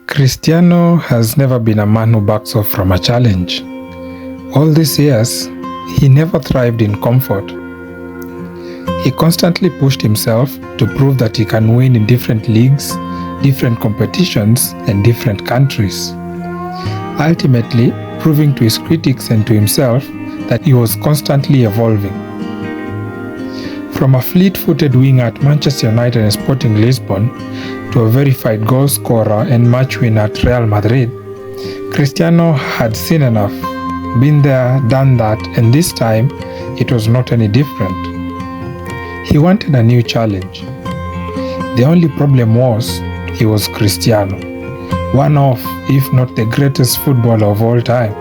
Cristiano has never been a man who backs off from a challenge. All these years, he never thrived in comfort. He constantly pushed himself to prove that he can win in different leagues, different competitions, and different countries. Ultimately, proving to his critics and to himself that he was constantly evolving. From a fleet-footed winger at Manchester United and Sporting Lisbon to a verified goal scorer and match winner at Real Madrid, Cristiano had seen enough, been there, done that, and this time it was not any different. He wanted a new challenge. The only problem was he was Cristiano, one of, if not the greatest footballer of all time.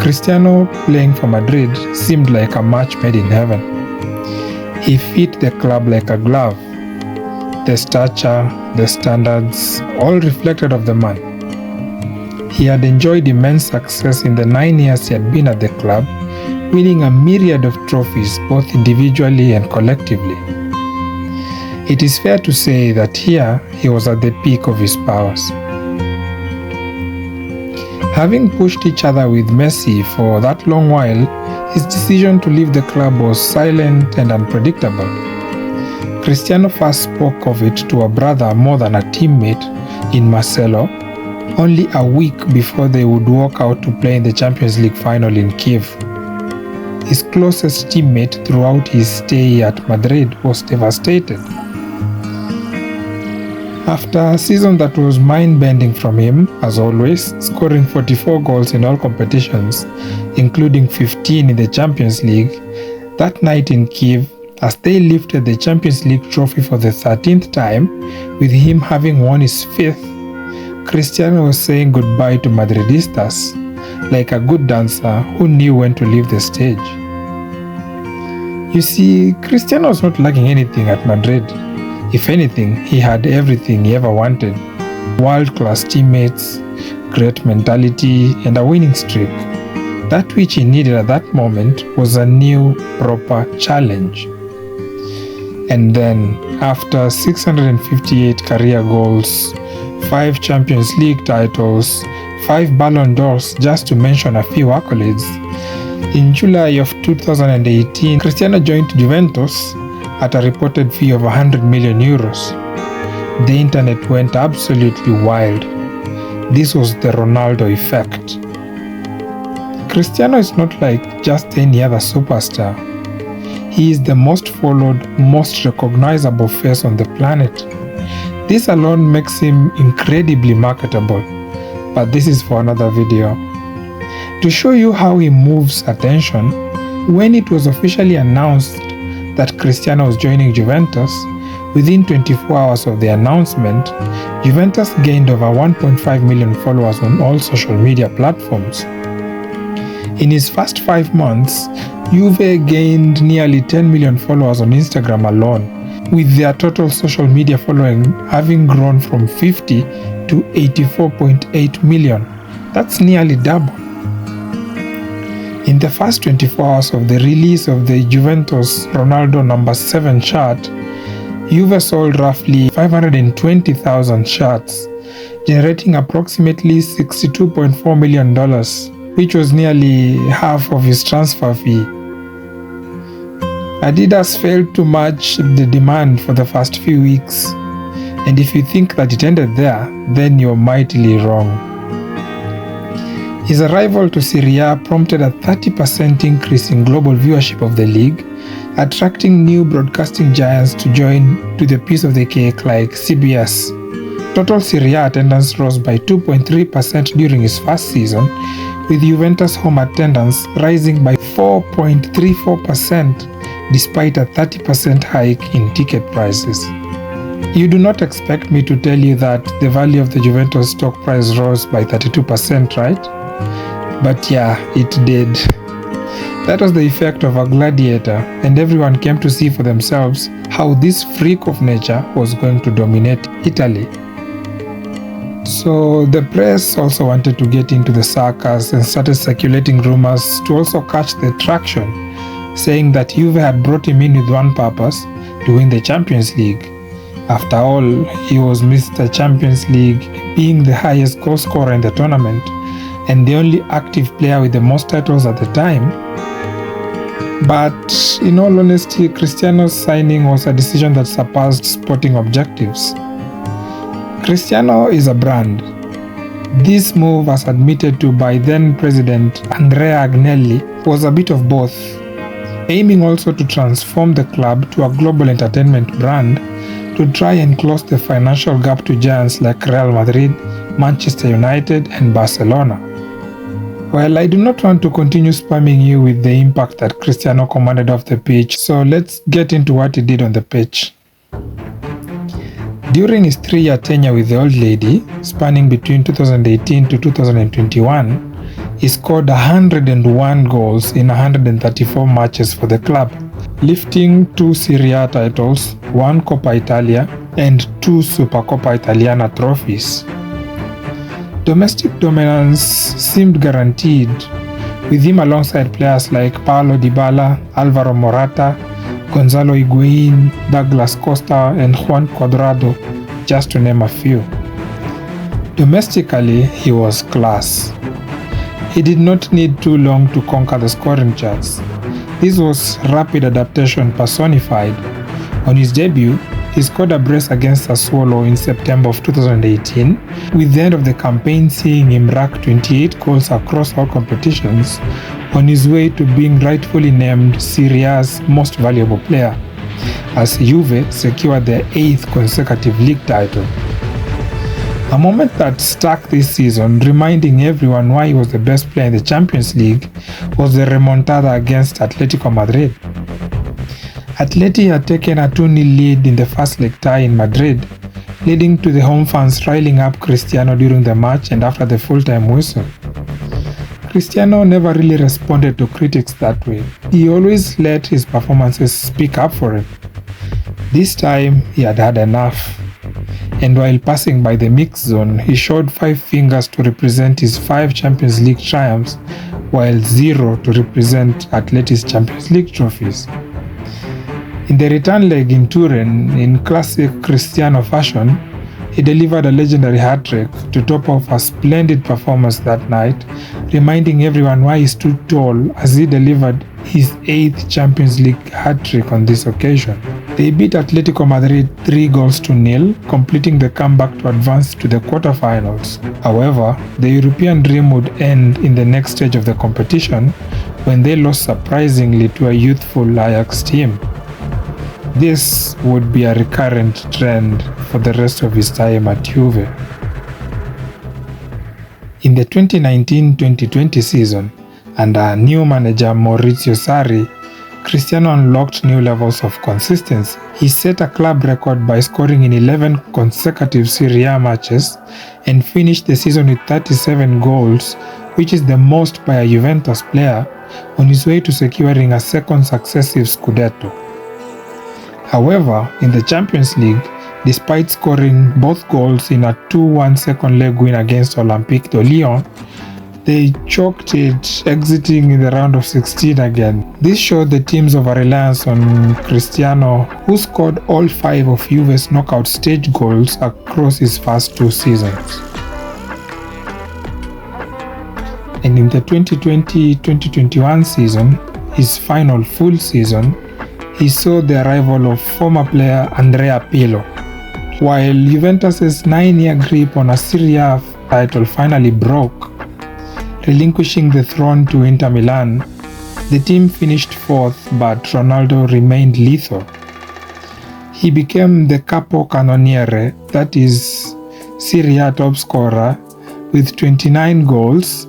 Cristiano playing for Madrid seemed like a match made in heaven. He fit the club like a glove. The stature, the standards, all reflected of the man. He had enjoyed immense success in the 9 years he had been at the club, winning a myriad of trophies both individually and collectively. It is fair to say that here he was at the peak of his powers. Having pushed each other with Messi for that long while, his decision to leave the club was silent and unpredictable. Cristiano first spoke of it to a brother more than a teammate in Marcelo, only a week before they would walk out to play in the Champions League final in Kiev. His closest teammate throughout his stay at Madrid was devastated. After a season that was mind-bending from him, as always, scoring 44 goals in all competitions, including 15 in the Champions League, that night in Kiev, as they lifted the Champions League trophy for the 13th time, with him having won his 5th, Cristiano was saying goodbye to Madridistas, like a good dancer who knew when to leave the stage. You see, Cristiano was not lacking anything at Madrid. If anything, he had everything he ever wanted. World-class teammates, great mentality, and a winning streak. That which he needed at that moment was a new, proper challenge. And then, after 658 career goals, 5 Champions League titles, 5 Ballon d'Ors, just to mention a few accolades, in July of 2018, Cristiano joined Juventus at a reported fee of 100 million euros. The internet went absolutely wild. This was the Ronaldo Effect. Cristiano is not like just any other superstar. He is the most followed, most recognizable face on the planet. This alone makes him incredibly marketable, but this is for another video. To show you how he moves attention, when it was officially announced that Cristiano was joining Juventus, within 24 hours of the announcement, Juventus gained over 1.5 million followers on all social media platforms. In his first 5 months, Juve gained nearly 10 million followers on Instagram alone, with their total social media following having grown from 50 to 84.8 million. That's nearly double. In the first 24 hours of the release of the Juventus Ronaldo number 7 shirt, Juve sold roughly 520,000 shirts, generating approximately $62.4 million, which was nearly half of his transfer fee. Adidas failed to match the demand for the first few weeks, and if you think that it ended there, then you're mightily wrong. His arrival to Serie A prompted a 30% increase in global viewership of the league, attracting new broadcasting giants to join to the piece of the cake like CBS. Total Serie A attendance rose by 2.3% during his first season, with Juventus home attendance rising by 4.34% despite a 30% hike in ticket prices. You do not expect me to tell you that the value of the Juventus stock price rose by 32%, right? But yeah, it did. That was the effect of a gladiator, and everyone came to see for themselves how this freak of nature was going to dominate Italy. So the press also wanted to get into the circus and started circulating rumors to also catch the traction, saying that Juve had brought him in with one purpose, to win the Champions League. After all, he was Mr. Champions League, being the highest goal scorer in the tournament and the only active player with the most titles at the time. But in all honesty, Cristiano's signing was a decision that surpassed sporting objectives. Cristiano is a brand. This move, as admitted to by then President Andrea, was a bit of both, aiming also to transform the club to a global entertainment brand to try and close the financial gap to giants like Real Madrid, Manchester United and Barcelona. Well, I do not want to continue spamming you with the impact that Cristiano commanded off the pitch, so let's get into what he did on the pitch. During his 3-year tenure with the old lady, spanning between 2018 to 2021, he scored 101 goals in 134 matches for the club, lifting 2 Serie A titles, 1 Coppa Italia, and 2 Supercoppa Italiana trophies. Domestic dominance seemed guaranteed, with him alongside players like Paulo Dybala, Alvaro Morata, Gonzalo Higuain, Douglas Costa, and Juan Cuadrado, just to name a few. Domestically, he was class. He did not need too long to conquer the scoring charts. This was rapid adaptation personified. On his debut, he scored a brace against Sassuolo in September of 2018, with the end of the campaign seeing him rack 28 goals across all competitions, on his way to being rightfully named Serie A's most valuable player, as Juve secured their 8th consecutive league title. A moment that stuck this season, reminding everyone why he was the best player in the Champions League, was the remontada against Atlético Madrid. Atleti had taken a 2-0 lead in the first leg tie in Madrid, leading to the home fans riling up Cristiano during the match and after the full-time whistle. Cristiano never really responded to critics that way. He always let his performances speak up for him. This time, he had had enough. And while passing by the mix zone, he showed 5 fingers to represent his 5 Champions League triumphs, while 0 to represent Atleti's Champions League trophies. In the return leg in Turin, in classic Cristiano fashion, he delivered a legendary hat-trick to top off a splendid performance that night, reminding everyone why he stood tall as he delivered his 8th Champions League hat-trick on this occasion. They beat Atlético Madrid 3-0, completing the comeback to advance to the quarterfinals. However, the European dream would end in the next stage of the competition when they lost surprisingly to a youthful Ajax team. This would be a recurrent trend for the rest of his time at Juve. In the 2019-2020 season, under new manager Maurizio Sarri, Cristiano unlocked new levels of consistency. He set a club record by scoring in 11 consecutive Serie A matches and finished the season with 37 goals, which is the most by a Juventus player, on his way to securing a second successive Scudetto. However, in the Champions League, despite scoring both goals in a 2-1 second leg win against Olympique de Lyon, they choked it, exiting in the round of 16 again. This showed the team's over-reliance on Cristiano, who scored all 5 of Juve's knockout stage goals across his first 2 seasons. And in the 2020-2021 season, his final full season, he saw the arrival of former player Andrea Pirlo. While Juventus' 9-year grip on a Serie A title finally broke, relinquishing the throne to Inter Milan, the team finished 4th, but Ronaldo remained lethal. He became the Capocannoniere, that is, Serie A top scorer, with 29 goals,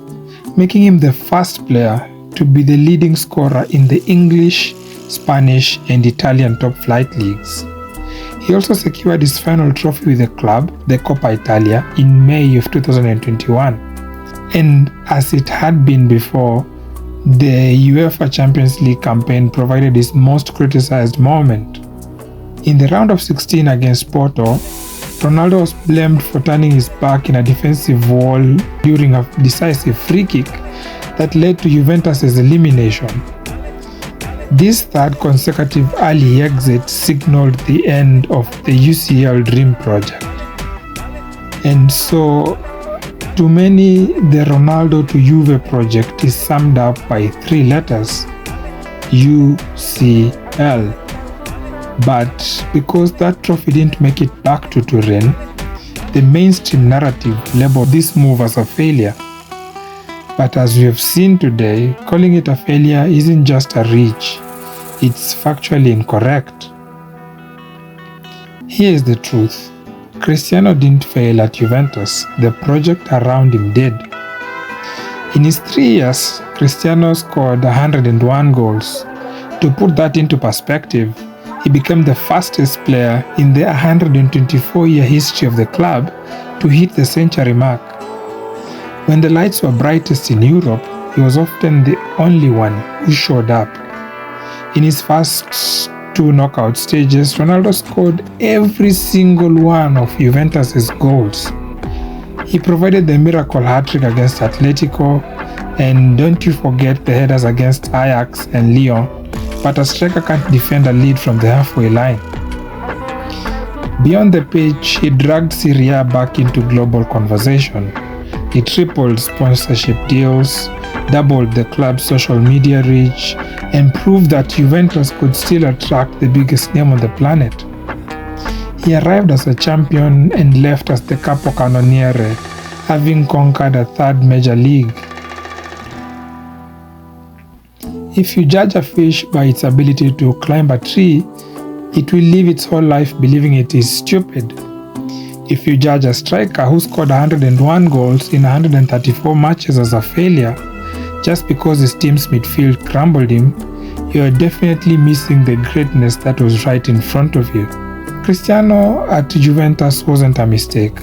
making him the first player to be the leading scorer in the English, Spanish and Italian top flight leagues. He also secured his final trophy with the club, the Coppa Italia, in May of 2021. And as it had been before, the UEFA Champions League campaign provided his most criticized moment. In the round of 16 against Porto, Ronaldo was blamed for turning his back in a defensive wall during a decisive free kick that led to Juventus' elimination. This third consecutive early exit signaled the end of the UCL Dream project. And so, to many, the Ronaldo to Juve project is summed up by 3 letters: UCL. But because that trophy didn't make it back to Turin, the mainstream narrative labeled this move as a failure. But as we have seen today, calling it a failure isn't just a reach, it's factually incorrect. Here is the truth. Cristiano didn't fail at Juventus, the project around him did. In his 3 years, Cristiano scored 101 goals. To put that into perspective, he became the fastest player in the 124-year history of the club to hit the century mark. When the lights were brightest in Europe, he was often the only one who showed up. In his first 2 knockout stages, Ronaldo scored every single one of Juventus' goals. He provided the miracle hat-trick against Atletico, and don't you forget the headers against Ajax and Lyon, but a striker can't defend a lead from the halfway line. Beyond the pitch, he dragged Serie A back into global conversation. He tripled sponsorship deals, doubled the club's social media reach, and proved that Juventus could still attract the biggest name on the planet. He arrived as a champion and left as the Capocannoniere, having conquered a 3rd major league. If you judge a fish by its ability to climb a tree, it will live its whole life believing it is stupid. If you judge a striker who scored 101 goals in 134 matches as a failure, just because his team's midfield crumbled him, you are definitely missing the greatness that was right in front of you. Cristiano at Juventus wasn't a mistake.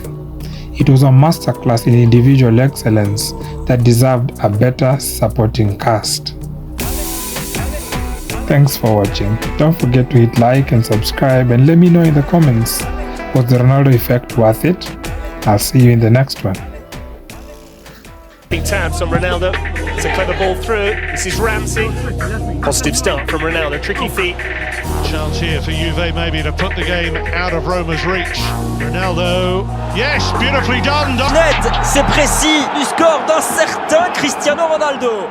It was a masterclass in individual excellence that deserved a better supporting cast. Thanks for watching. Don't forget to hit like and subscribe, and let me know in the comments, was the Ronaldo effect worth it? I'll see you in the next one. Tabs on Ronaldo. It's a clever ball through. This is Ramsey. Positive start from Ronaldo. Tricky feet. Chance here for Juve maybe to put the game out of Roma's reach. Ronaldo. Yes, beautifully done. Net, c'est précis du score d'un certain Cristiano Ronaldo.